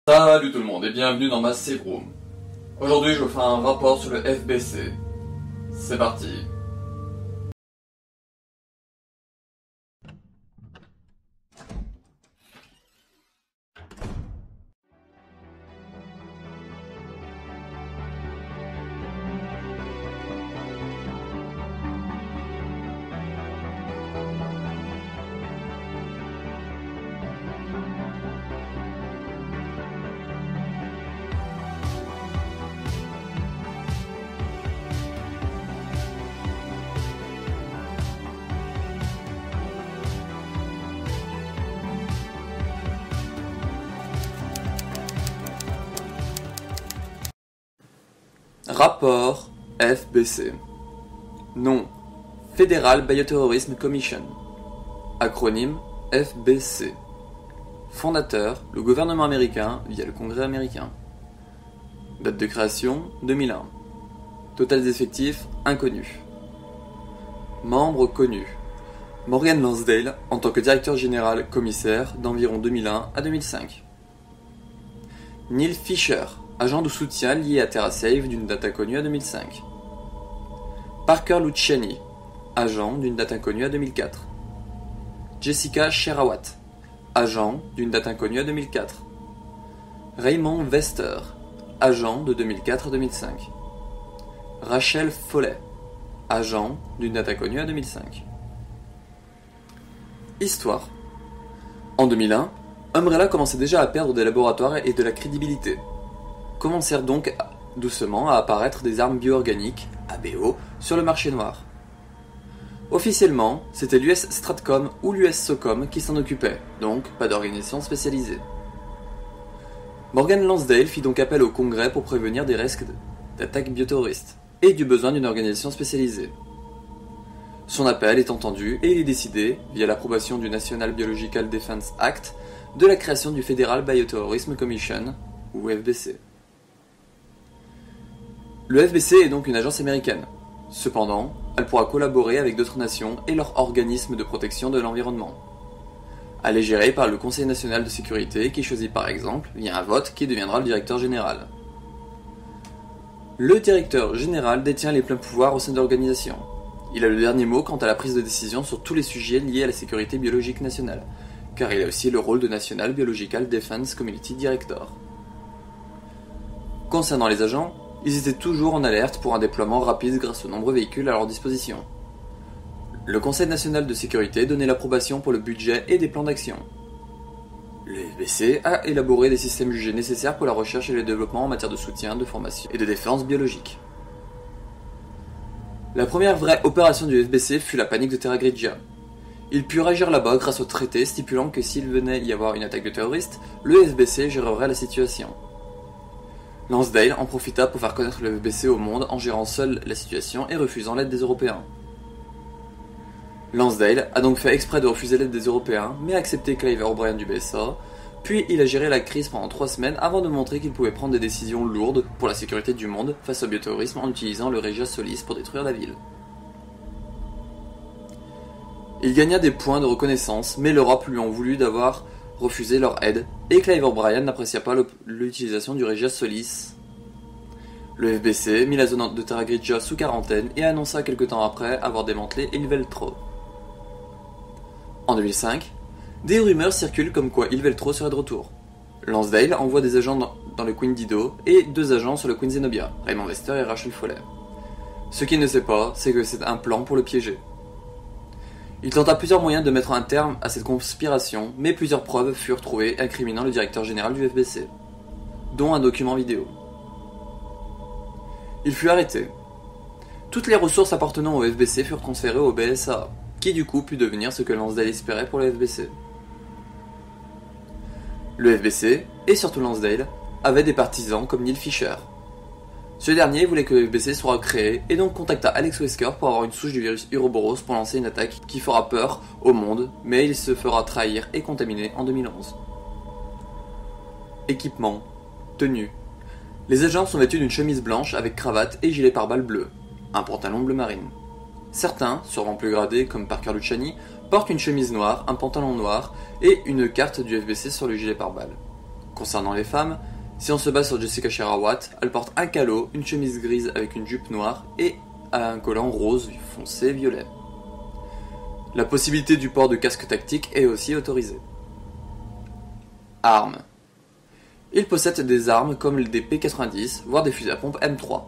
Salut tout le monde et bienvenue dans ma safe room. Aujourd'hui je vous fais un rapport sur le FBC. C'est parti. Rapport FBC. Nom: Federal Bioterrorism Commission. Acronyme FBC. Fondateur: le gouvernement américain via le Congrès américain. Date de création: 2001. Total des effectifs: inconnu. Membres connus: Morgan Lansdale en tant que directeur général commissaire d'environ 2001 à 2005. Neil Fisher, agent de soutien lié à TerraSafe d'une date inconnue à 2005. Parker Luciani, agent d'une date inconnue à 2004. Jessica Sherawat, agent d'une date inconnue à 2004. Raymond Vester, agent de 2004 à 2005. Rachel Foley, agent d'une date inconnue à 2005. Histoire. En 2001, Umbrella commençait déjà à perdre des laboratoires et de la crédibilité. Commencèrent donc doucement à apparaître des armes bio-organiques, ABO, sur le marché noir. Officiellement, c'était l'US Stratcom ou l'US SOCOM qui s'en occupait, donc pas d'organisation spécialisée. Morgan Lansdale fit donc appel au Congrès pour prévenir des risques d'attaques bioterroristes, et du besoin d'une organisation spécialisée. Son appel est entendu et il est décidé, via l'approbation du National Biological Defense Act, de la création du Federal Bioterrorism Commission, ou FBC. Le FBC est donc une agence américaine. Cependant, elle pourra collaborer avec d'autres nations et leurs organismes de protection de l'environnement. Elle est gérée par le Conseil national de sécurité qui choisit par exemple, via un vote, qui deviendra le directeur général. Le directeur général détient les pleins pouvoirs au sein de l'organisation. Il a le dernier mot quant à la prise de décision sur tous les sujets liés à la sécurité biologique nationale, car il a aussi le rôle de National Biological Defense Community Director. Concernant les agents, ils étaient toujours en alerte pour un déploiement rapide grâce aux nombreux véhicules à leur disposition. Le Conseil national de sécurité donnait l'approbation pour le budget et des plans d'action. Le FBC a élaboré des systèmes jugés nécessaires pour la recherche et le développement en matière de soutien, de formation et de défense biologique. La première vraie opération du FBC fut la panique de Terra Grigia. Ils purent agir là-bas grâce au traité stipulant que s'il venait y avoir une attaque de terroristes, le FBC gérerait la situation. Lansdale en profita pour faire connaître le FBC au monde en gérant seul la situation et refusant l'aide des Européens. Lansdale a donc fait exprès de refuser l'aide des Européens, mais a accepté Clive O'Brien du BSA, puis il a géré la crise pendant 3 semaines avant de montrer qu'il pouvait prendre des décisions lourdes pour la sécurité du monde face au bioterrorisme en utilisant le Regia Solis pour détruire la ville. Il gagna des points de reconnaissance, mais l'Europe lui en voulut d'avoir refusé leur aide, et Clive O'Brien n'apprécia pas l'utilisation du Regia Solis. Le FBC mit la zone de Terra Grigia sous quarantaine et annonça quelque temps après avoir démantelé Ilveltro. En 2005, des rumeurs circulent comme quoi Ilveltro serait de retour. Lansdale envoie des agents dans le Queen Dido et 2 agents sur le Queen Zenobia, Raymond Vester et Rachel Foley. Ce qu'il ne sait pas, c'est que c'est un plan pour le piéger. Il tenta plusieurs moyens de mettre un terme à cette conspiration, mais plusieurs preuves furent trouvées incriminant le directeur général du FBC, dont un document vidéo. Il fut arrêté. Toutes les ressources appartenant au FBC furent transférées au BSA, qui du coup put devenir ce que Lansdale espérait pour le FBC. Le FBC, et surtout Lansdale, avait des partisans comme Neil Fisher. Ce dernier voulait que le FBC soit créé et donc contacta Alex Wesker pour avoir une souche du virus Uroboros pour lancer une attaque qui fera peur au monde, mais il se fera trahir et contaminer en 2011. Équipement. Tenue. Les agents sont vêtus d'une chemise blanche avec cravate et gilet pare-balles bleu, un pantalon bleu marine. Certains, sûrement plus gradés comme Parker Luciani, portent une chemise noire, un pantalon noir et une carte du FBC sur le gilet pare-balles. Concernant les femmes, si on se base sur Jessica Sherrawatt, elle porte un calot, une chemise grise avec une jupe noire et un collant rose foncé violet. La possibilité du port de casque tactique est aussi autorisée. Armes. Il possède des armes comme des P90, voire des fusils à pompe M3.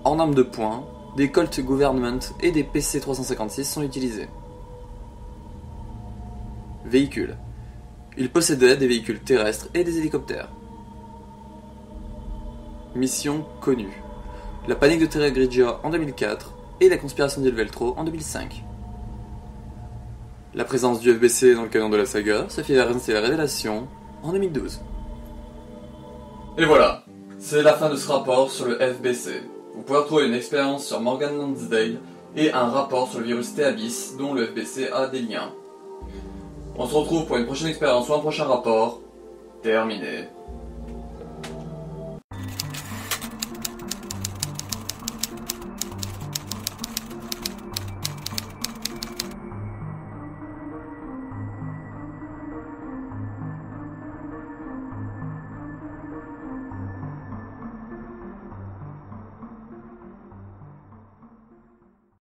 En armes de poing, des Colt Government et des PC-356 sont utilisés. Véhicules. Il possédait des véhicules terrestres et des hélicoptères. Mission connue. La panique de Terra Grigia en 2004 et la conspiration d'Il Veltro en 2005. La présence du FBC dans le canon de la saga se fait annoncer la révélation en 2012. Et voilà, c'est la fin de ce rapport sur le FBC. Vous pouvez retrouver une expérience sur Morgan Lansdale et un rapport sur le virus T-Abyss dont le FBC a des liens. On se retrouve pour une prochaine expérience ou un prochain rapport. Terminé.